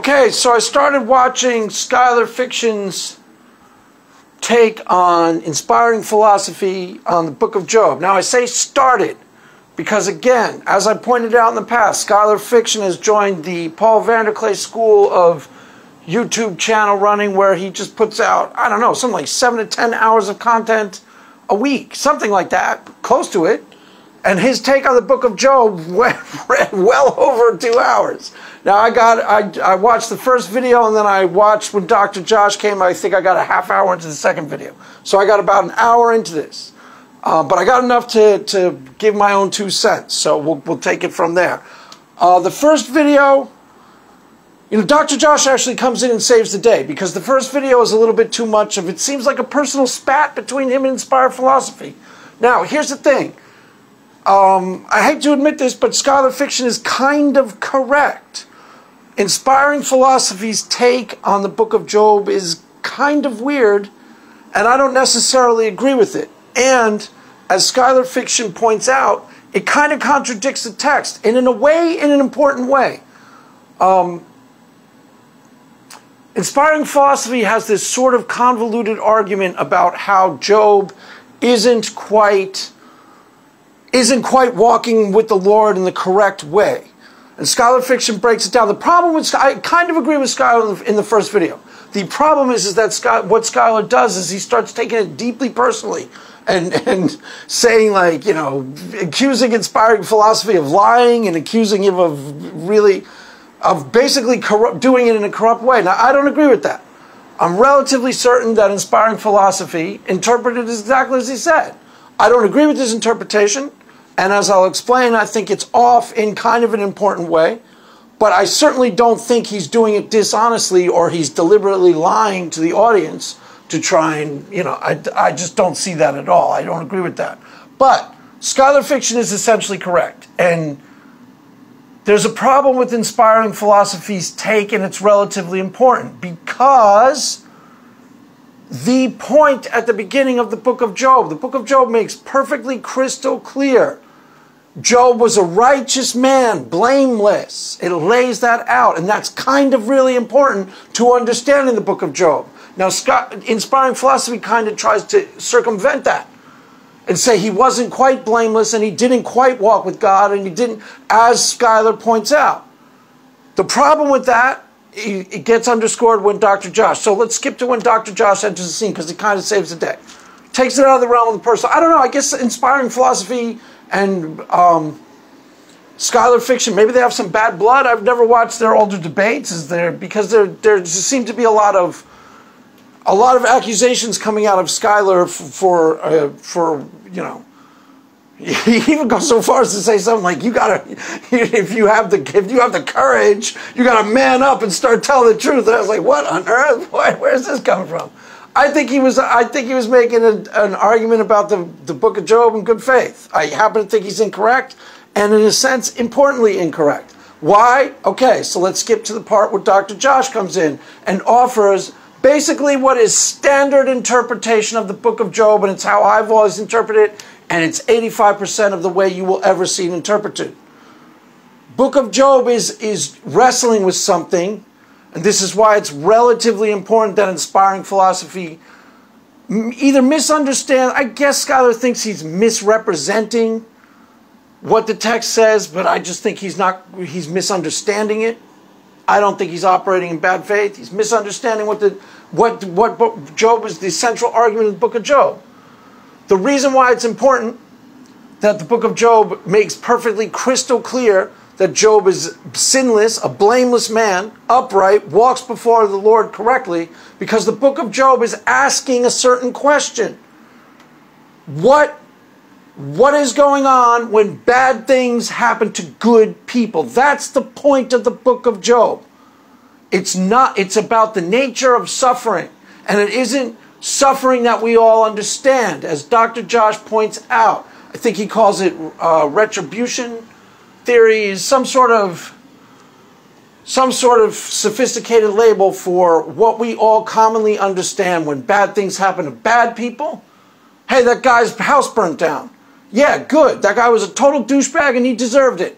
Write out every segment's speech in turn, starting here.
Okay, so I started watching Skylar Fiction's take on inspiring philosophy on the Book of Job. Now I say started because, again, as I pointed out in the past, Skylar Fiction has joined the Paul Vanderklay School of YouTube channel running, where he just puts out, I don't know, something like 7 to 10 hours of content a week, something like that, close to it. And his take on the Book of Job went well over 2 hours. Now I watched the first video, and then I watched when Dr. Josh came. I think I got a half hour into the second video. So I got about an hour into this. But I got enough to give my own 2 cents. So we'll take it from there. The first video, you know, Dr. Josh actually comes in and saves the day, because the first video is a little bit too much of, it seems like a personal spat between him and Inspired Philosophy. Now, here's the thing. I hate to admit this, but Skylar Fiction is kind of correct. Inspiring Philosophy's take on the Book of Job is kind of weird, and I don't necessarily agree with it. And, as Skylar Fiction points out, it kind of contradicts the text, and in a way, in an important way. Inspiring Philosophy has this sort of convoluted argument about how Job isn't quite walking with the Lord in the correct way. And Skylar Fiction breaks it down. The problem with I kind of agree with Skylar in the first video. The problem is that what Skylar does is he starts taking it deeply personally and saying, like, you know, accusing Inspiring Philosophy of lying and accusing him of basically doing it in a corrupt way. Now, I don't agree with that. I'm relatively certain that Inspiring Philosophy interpreted exactly as he said. I don't agree with his interpretation. And as I'll explain, I think it's off in kind of an important way. But I certainly don't think he's doing it dishonestly or he's deliberately lying to the audience to try and, you know, I just don't see that at all. I don't agree with that. But Skylar Fiction is essentially correct. And there's a problem with Inspiring Philosophy's take, and it's relatively important because the point at the beginning of the Book of Job makes perfectly crystal clear Job was a righteous man, blameless. It lays that out, and that's kind of really important to understanding the Book of Job. Now, Inspiring Philosophy kind of tries to circumvent that and say he wasn't quite blameless and he didn't quite walk with God, and he didn't, as Skylar points out. The problem with that, it gets underscored when Dr. Josh. So let's skip to when Dr. Josh enters the scene, because it kind of saves the day. Takes it out of the realm of the personal. I don't know, I guess Inspiring Philosophy and Skylar Fiction, maybe they have some bad blood. I've never watched their older debates, because there just seem to be a lot of accusations coming out of Skylar for you know, he even goes so far as to say something like, if you have the courage, you gotta man up and start telling the truth. And I was like, what on earth? Where's this coming from? I think he was making an argument about the Book of Job in good faith. I happen to think he's incorrect, and in a sense, importantly incorrect. Why? Okay, so let's skip to the part where Dr. Josh comes in and offers basically what is standard interpretation of the Book of Job, and it's how I've always interpreted it, and it's 85% of the way you will ever see it interpreted. Book of Job is wrestling with something, and this is why it's relatively important that Inspiring Philosophy either misunderstand. I guess Skylar thinks he's misrepresenting what the text says, but I just think he's misunderstanding it. I don't think he's operating in bad faith. He's misunderstanding what Job is, the central argument of the Book of Job. The reason why it's important that the Book of Job makes perfectly crystal clear that Job is sinless, a blameless man, upright, walks before the Lord correctly, because the Book of Job is asking a certain question. What is going on when bad things happen to good people? That's the point of the Book of Job. It's about the nature of suffering, and it isn't suffering that we all understand, as Dr. Josh points out. I think he calls it retribution theory, is some sort of sophisticated label for what we all commonly understand when bad things happen to bad people. Hey, that guy's house burnt down. Yeah, good. That guy was a total douchebag and he deserved it.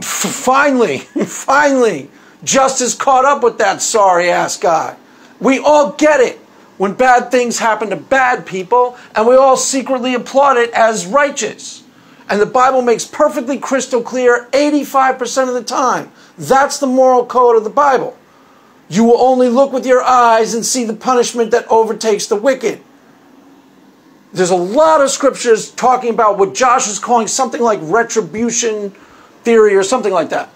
Finally, just as caught up with that sorry-ass guy. We all get it when bad things happen to bad people, and we all secretly applaud it as righteous. And the Bible makes perfectly crystal clear 85% of the time. That's the moral code of the Bible. You will only look with your eyes and see the punishment that overtakes the wicked. There's a lot of scriptures talking about what Josh is calling something like retribution theory or something like that.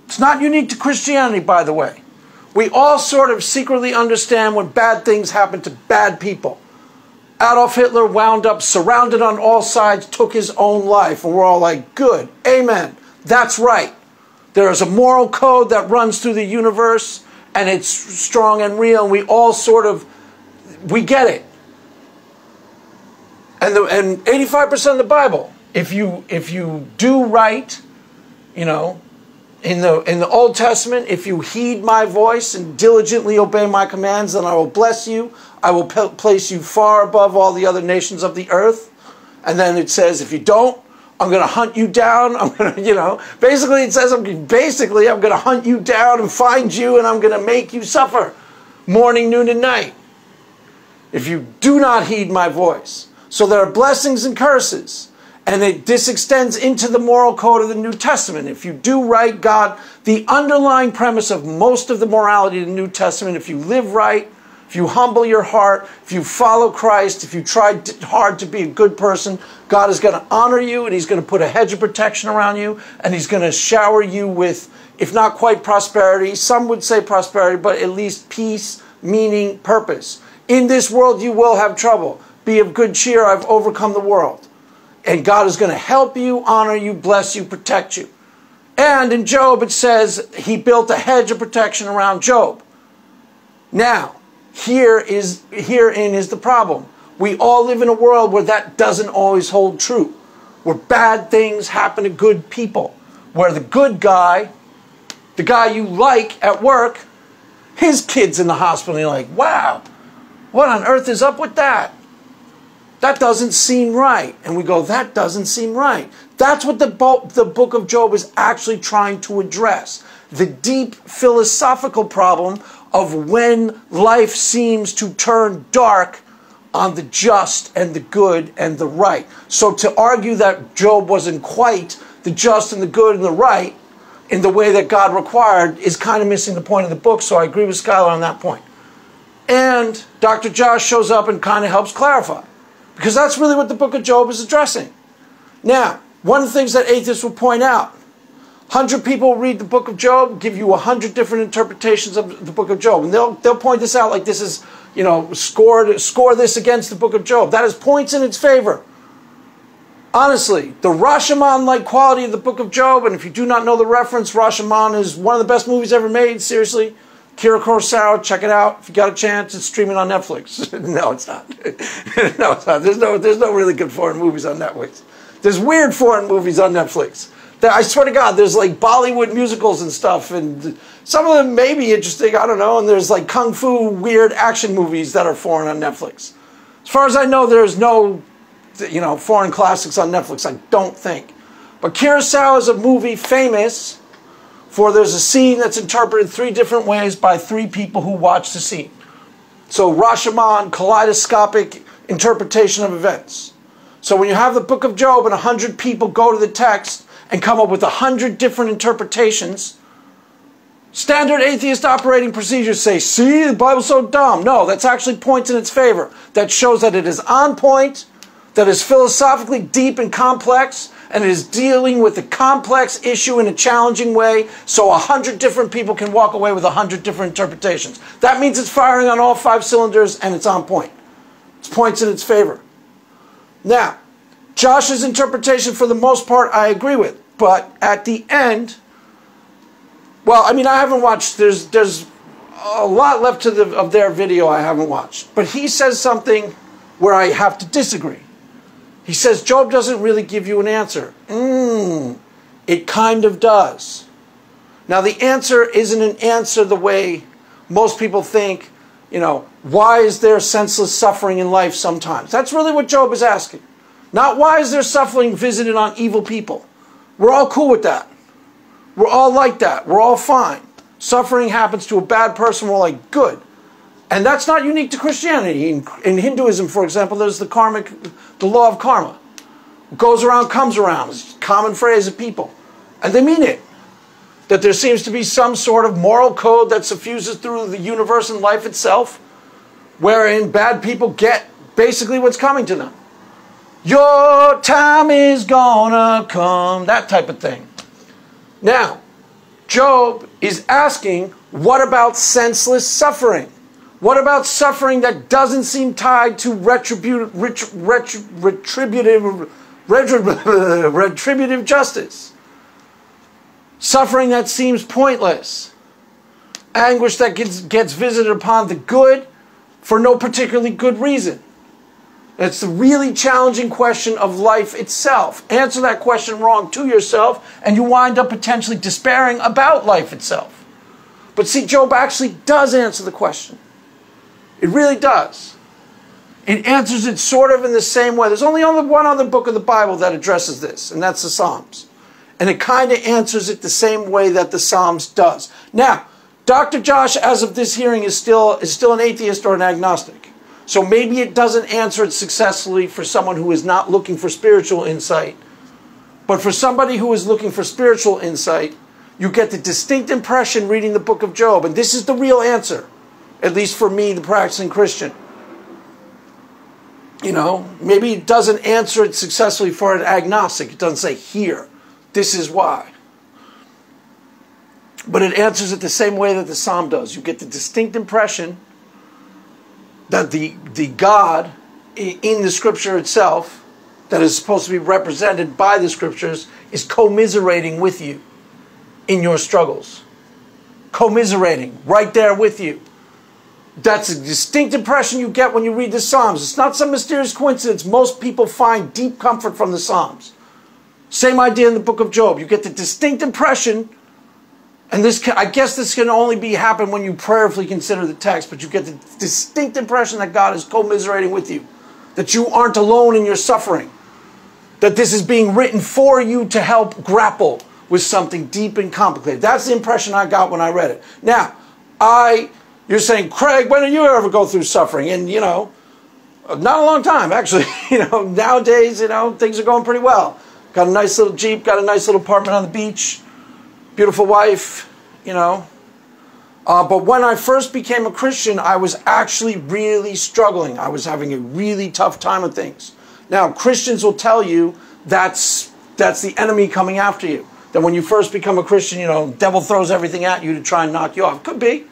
It's not unique to Christianity, by the way. We all sort of secretly understand when bad things happen to bad people. Adolf Hitler wound up surrounded on all sides, took his own life, and we're all like, good, amen, that's right. There is a moral code that runs through the universe, and it's strong and real, and we all sort of, we get it. And 85% of the Bible, if you do right, you know, in the Old Testament, if you heed my voice and diligently obey my commands, then I will bless you. I will place you far above all the other nations of the earth. And then it says, if you don't, I'm going to hunt you down. I'm going to, you know, basically it says, I'm going to hunt you down and find you, and I'm going to make you suffer morning, noon, and night if you do not heed my voice. So there are blessings and curses. And this extends into the moral code of the New Testament. If you do right, God, the underlying premise of most of the morality of the New Testament, if you live right, if you humble your heart, if you follow Christ, if you try hard to be a good person, God is going to honor you, and he's going to put a hedge of protection around you, and he's going to shower you with, if not quite prosperity, some would say prosperity, but at least peace, meaning, purpose. In this world you will have trouble. Be of good cheer, I've overcome the world. And God is going to help you, honor you, bless you, protect you. And in Job it says he built a hedge of protection around Job. Now, herein is the problem. We all live in a world where that doesn't always hold true. Where bad things happen to good people. Where the good guy, the guy you like at work, his kid's in the hospital and you're like, wow, what on earth is up with that? That doesn't seem right. And we go, that doesn't seem right. That's what the book of Job is actually trying to address. The deep philosophical problem of when life seems to turn dark on the just and the good and the right. So to argue that Job wasn't quite the just and the good and the right in the way that God required is kind of missing the point of the book. So I agree with Skylar on that point. And Dr. Josh shows up and kind of helps clarify. Because that's really what the book of Job is addressing. Now, one of the things that atheists will point out, 100 people read the book of Job, give you 100 different interpretations of the book of Job. And they'll point this out like this is, you know, score this against the book of Job. That is points in its favor. Honestly, the Rashomon-like quality of the book of Job, and if you do not know the reference, Rashomon is one of the best movies ever made, seriously. Kira Kurosawa, check it out. If you got a chance, it's streaming on Netflix. No, it's not. No, it's not. There's no really good foreign movies on Netflix. There's weird foreign movies on Netflix. I swear to God, there's like Bollywood musicals and stuff, and some of them may be interesting, I don't know, and there's like kung fu weird action movies that are foreign on Netflix. As far as I know, there's no, you know, foreign classics on Netflix, I don't think. But Kurosawa is a movie famous for there's a scene that's interpreted 3 different ways by 3 people who watch the scene. So Rashomon, kaleidoscopic interpretation of events. So when you have the book of Job and 100 people go to the text and come up with 100 different interpretations, standard atheist operating procedures say, see, the Bible's so dumb. No, that's actually points in its favor. That shows that it is on point, that is philosophically deep and complex, and it is dealing with a complex issue in a challenging way, so 100 different people can walk away with 100 different interpretations. That means it's firing on all 5 cylinders, and it's on point. It's points in its favor. Now, Josh's interpretation, for the most part, I agree with. But at the end, well, I mean, I haven't watched, there's a lot left of their video I haven't watched. But he says something where I have to disagree. He says, Job doesn't really give you an answer. It kind of does. Now, the answer isn't an answer the way most people think, you know, why is there senseless suffering in life sometimes? That's really what Job is asking. Not why is there suffering visited on evil people. We're all cool with that. We're all like that. We're all fine. Suffering happens to a bad person. We're like, good. And that's not unique to Christianity. In Hinduism, for example, there's the law of karma. What goes around comes around. It's a common phrase of people. And they mean it. That there seems to be some sort of moral code that suffuses through the universe and life itself, wherein bad people get basically what's coming to them. Your time is gonna come. That type of thing. Now, Job is asking, what about senseless suffering? What about suffering that doesn't seem tied to retributive justice? Suffering that seems pointless. Anguish that gets visited upon the good for no particularly good reason. It's the really challenging question of life itself. Answer that question wrong to yourself, and you wind up potentially despairing about life itself. But see, Job actually does answer the question. It really does. It answers it sort of in the same way. There's only one other book of the Bible that addresses this, and that's the Psalms. And it kind of answers it the same way that the Psalms does. Now, Dr. Josh, as of this hearing, is still an atheist or an agnostic. So maybe it doesn't answer it successfully for someone who is not looking for spiritual insight. But for somebody who is looking for spiritual insight, you get the distinct impression reading the book of Job. And this is the real answer, at least for me, the practicing Christian. You know, maybe it doesn't answer it successfully for an agnostic. It doesn't say, here, this is why. But it answers it the same way that the Psalm does. You get the distinct impression that the God in the Scripture itself, that is supposed to be represented by the Scriptures, is commiserating with you in your struggles. Commiserating, right there with you. That's a distinct impression you get when you read the Psalms. It's not some mysterious coincidence. Most people find deep comfort from the Psalms. Same idea in the book of Job. You get the distinct impression, and I guess this can only happen when you prayerfully consider the text, but you get the distinct impression that God is commiserating with you, that you aren't alone in your suffering, that this is being written for you to help grapple with something deep and complicated. That's the impression I got when I read it. Now, you're saying, Craig, when did you ever go through suffering? And, you know, not a long time, actually. You know, nowadays, you know, things are going pretty well. Got a nice little Jeep, got a nice little apartment on the beach. Beautiful wife, you know. But when I first became a Christian, I was actually really struggling. I was having a really tough time with things. Now, Christians will tell you that's the enemy coming after you. That when you first become a Christian, you know, the devil throws everything at you to try and knock you off. Could be.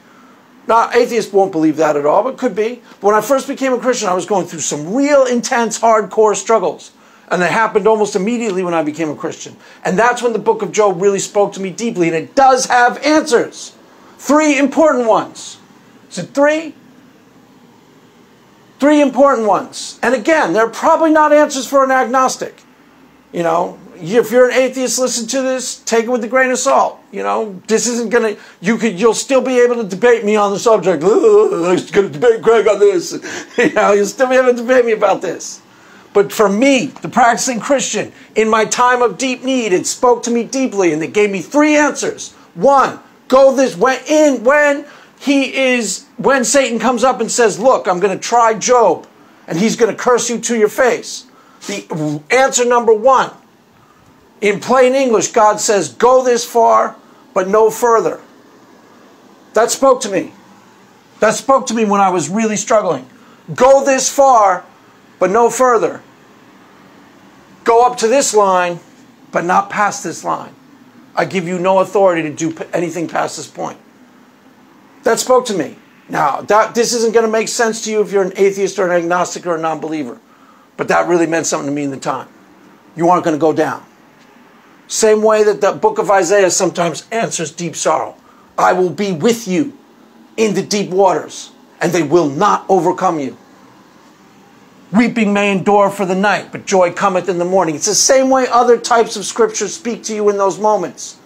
Now, atheists won't believe that at all, but could be. But when I first became a Christian, I was going through some real intense, hardcore struggles. And it happened almost immediately when I became a Christian. And that's when the book of Job really spoke to me deeply. And it does have answers. 3 important ones. Is it 3? 3 important ones. And again, they're probably not answers for an agnostic. You know, if you're an atheist, listen to this, take it with a grain of salt. You know, this isn't going to, you'll still be able to debate me on the subject. I'm going to debate Greg on this. You know, you'll still be able to debate me about this. But for me, the practicing Christian, in my time of deep need, it spoke to me deeply, and it gave me 3 answers. 1, when Satan comes up and says, look, I'm going to try Job, and he's going to curse you to your face. The answer number 1, in plain English, God says, go this far, but no further. That spoke to me. That spoke to me when I was really struggling. Go this far, but no further. Go up to this line, but not past this line. I give you no authority to do anything past this point. That spoke to me. Now, this isn't going to make sense to you if you're an atheist or an agnostic or a non-believer. But that really meant something to me in the time. You aren't going to go down. Same way that the book of Isaiah sometimes answers deep sorrow. I will be with you in the deep waters, and they will not overcome you. Weeping may endure for the night, but joy cometh in the morning. It's the same way other types of scriptures speak to you in those moments.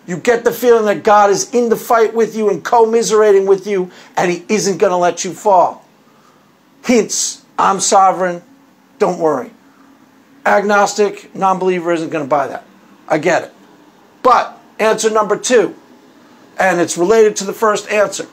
You get the feeling that God is in the fight with you and commiserating with you, and he isn't going to let you fall. Hints, I'm sovereign, don't worry. Agnostic, non-believer isn't going to buy that. I get it. But Answer number 2. And it's related to the first answer.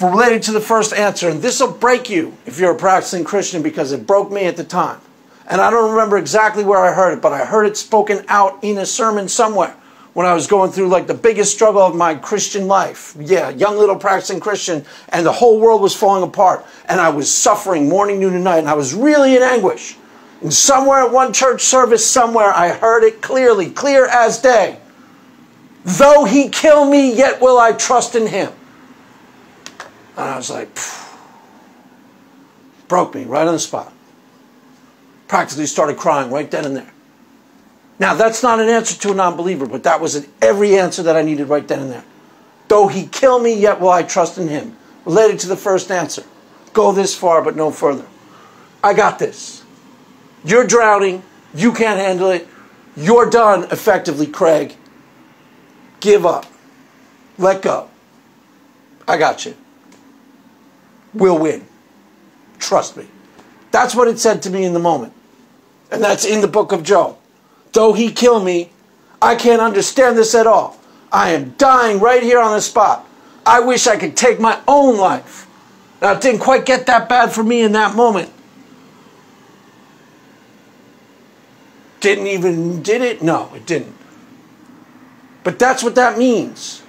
Related to the first answer. And this will break you if you're a practicing Christian, because it broke me at the time. And I don't remember exactly where I heard it, but I heard it spoken out in a sermon somewhere when I was going through like the biggest struggle of my Christian life. Yeah, young little practicing Christian, and the whole world was falling apart. And I was suffering morning, noon, and night, and I was really in anguish. And somewhere at one church service somewhere, I heard it clearly, clear as day. Though he kill me, yet will I trust in him. And I was like, phew. Broke me right on the spot. Practically started crying right then and there. Now, that's not an answer to a non-believer, but that was every answer that I needed right then and there. Though he kill me, yet will I trust in him. Related to the first answer. Go this far, but no further. I got this. You're drowning. You can't handle it. You're done, effectively, Craig. Give up. Let go. I got you. We'll win. Trust me. That's what it said to me in the moment. And that's in the book of Job. Though he kill me, I can't understand this at all. I am dying right here on the spot. I wish I could take my own life. Now, it didn't quite get that bad for me in that moment. Did it? No, it didn't. But that's what that means.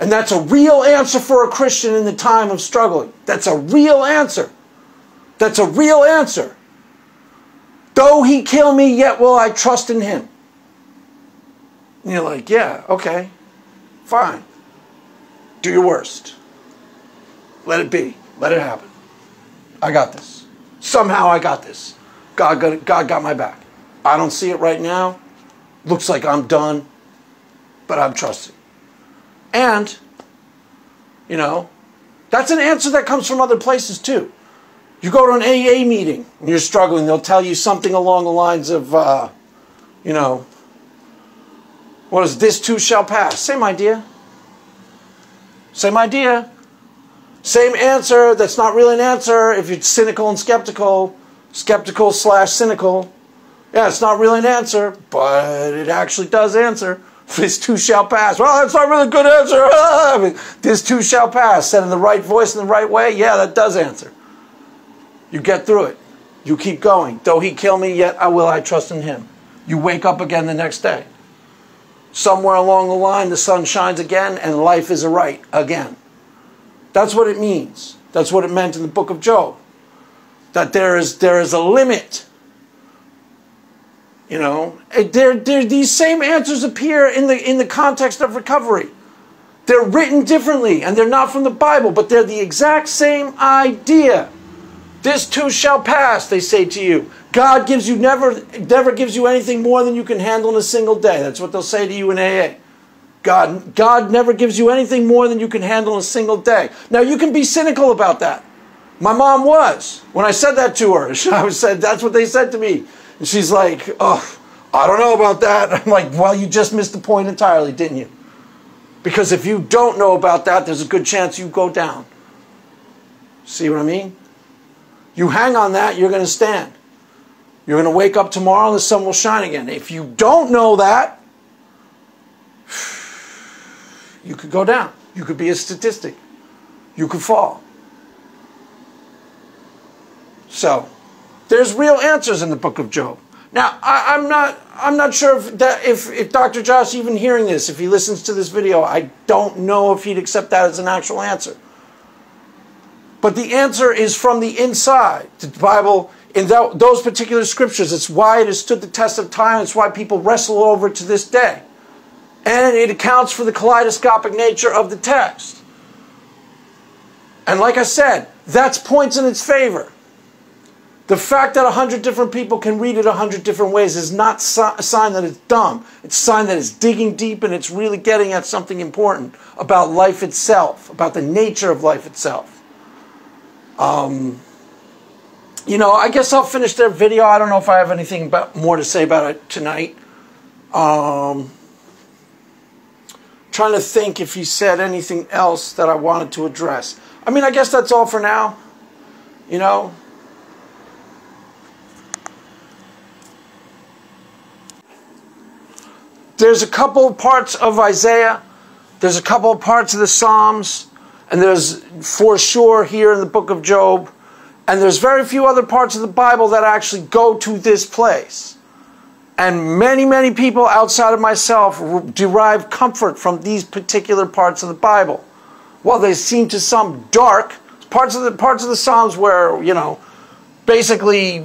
And that's a real answer for a Christian in the time of struggling. That's a real answer. That's a real answer. Though he kill me, yet will I trust in him. And you're like, yeah, okay, fine. Do your worst. Let it be. Let it happen. I got this. Somehow I got this. God got my back. I don't see it right now. Looks like I'm done, but I'm trusting. And, you know, that's an answer that comes from other places too. You go to an AA meeting and you're struggling, they'll tell you something along the lines of, you know, what is this too shall pass? Same idea. Same idea. Same answer that's not really an answer if you're cynical and skeptical. Skeptical/cynical. Yeah, it's not really an answer, but it actually does answer. This too shall pass. Well, that's not really a good answer. I mean, this too shall pass. Said in the right voice in the right way. Yeah, that does answer. You get through it. You keep going. Though he kill me, yet will I trust in him. You wake up again the next day. Somewhere along the line, the sun shines again, and life is aright again. That's what it means. That's what it meant in the book of Job. That there is a limit. You know, these same answers appear in the context of recovery. They're written differently, and they're not from the Bible, but they're the exact same idea. This too shall pass, they say to you. God gives you never gives you anything more than you can handle in a single day. That's what they'll say to you in AA. God never gives you anything more than you can handle in a single day. Now, you can be cynical about that. My mom was. When I said that to her, I said, that's what they said to me. And she's like, oh, I don't know about that. I'm like, well, you just missed the point entirely, didn't you? Because if you don't know about that, there's a good chance you go down. See what I mean? You hang on that, you're going to stand. You're going to wake up tomorrow and the sun will shine again. If you don't know that, you could go down. You could be a statistic. You could fall. So, there's real answers in the book of Job. Now, I'm not sure if Dr. Josh even hearing this, if he listens to this video, I don't know if he'd accept that as an actual answer. But the answer is from the inside. The Bible, in those particular scriptures, it's why it has stood the test of time. It's why people wrestle over it to this day. And it accounts for the kaleidoscopic nature of the text. And like I said, that's points in its favor. The fact that 100 different people can read it 100 different ways is not a sign that it's dumb. It's a sign that it's digging deep and it's really getting at something important about life itself, about the nature of life itself. You know, I guess I'll finish their video. I don't know if I have anything more to say about it tonight. Trying to think if he said anything else that I wanted to address. I mean, I guess that's all for now. You know. there's a couple of parts of Isaiah, there's a couple of parts of the Psalms, and there's for sure here in the book of Job, and there's very few other parts of the Bible that actually go to this place. And many, many people outside of myself derive comfort from these particular parts of the Bible. While they seem to some dark, parts of the Psalms where, you know, basically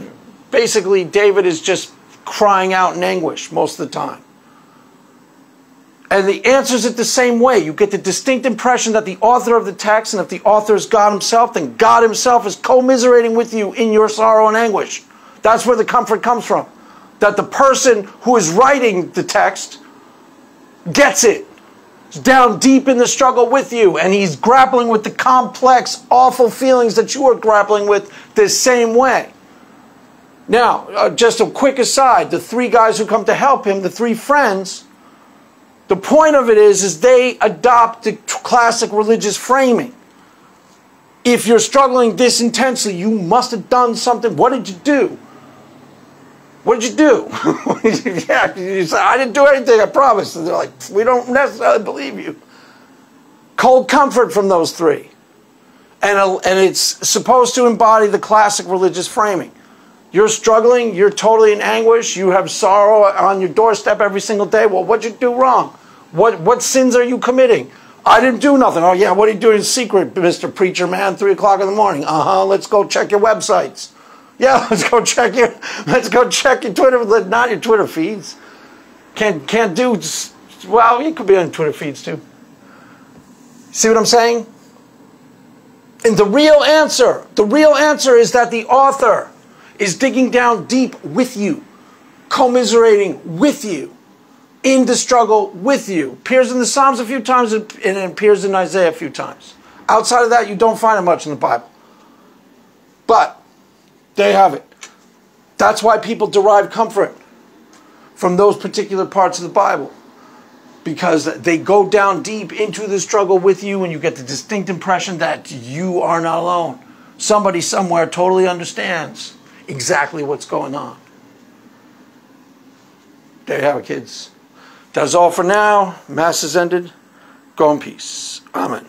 David is just crying out in anguish most of the time. And the answer's it the same way. You get the distinct impression that the author of the text, and if the author is God himself, then God himself is commiserating with you in your sorrow and anguish. That's where the comfort comes from. That the person who is writing the text gets it. He's down deep in the struggle with you, and he's grappling with the complex, awful feelings that you are grappling with the same way. Now, just a quick aside, the three guys who come to help him, the three friends, the point of it is they adopt the classic religious framing. If you're struggling this intensely, you must have done something. What did you do? What did you do? Yeah, you say, I didn't do anything, I promise. And they're like, we don't necessarily believe you. Cold comfort from those three. And it's supposed to embody the classic religious framing. You're struggling, you're totally in anguish, you have sorrow on your doorstep every single day. Well, what'd you do wrong? What sins are you committing? I didn't do nothing. Oh yeah, what are you doing in secret, Mr. Preacher Man, 3 o'clock in the morning? Let's go check your websites. Yeah, let's go check your Twitter, not your Twitter feeds. Can't do, well, you could be on Twitter feeds too. See what I'm saying? And the real answer is that the author is digging down deep with you, commiserating with you, in the struggle with you. Appears in the Psalms a few times and it appears in Isaiah a few times. Outside of that, you don't find it much in the Bible. But there you have it. That's why people derive comfort from those particular parts of the Bible. Because they go down deep into the struggle with you and you get the distinct impression that you are not alone. Somebody somewhere totally understands exactly what's going on. There you have it, kids. That's all for now. Mass is ended. Go in peace. Amen.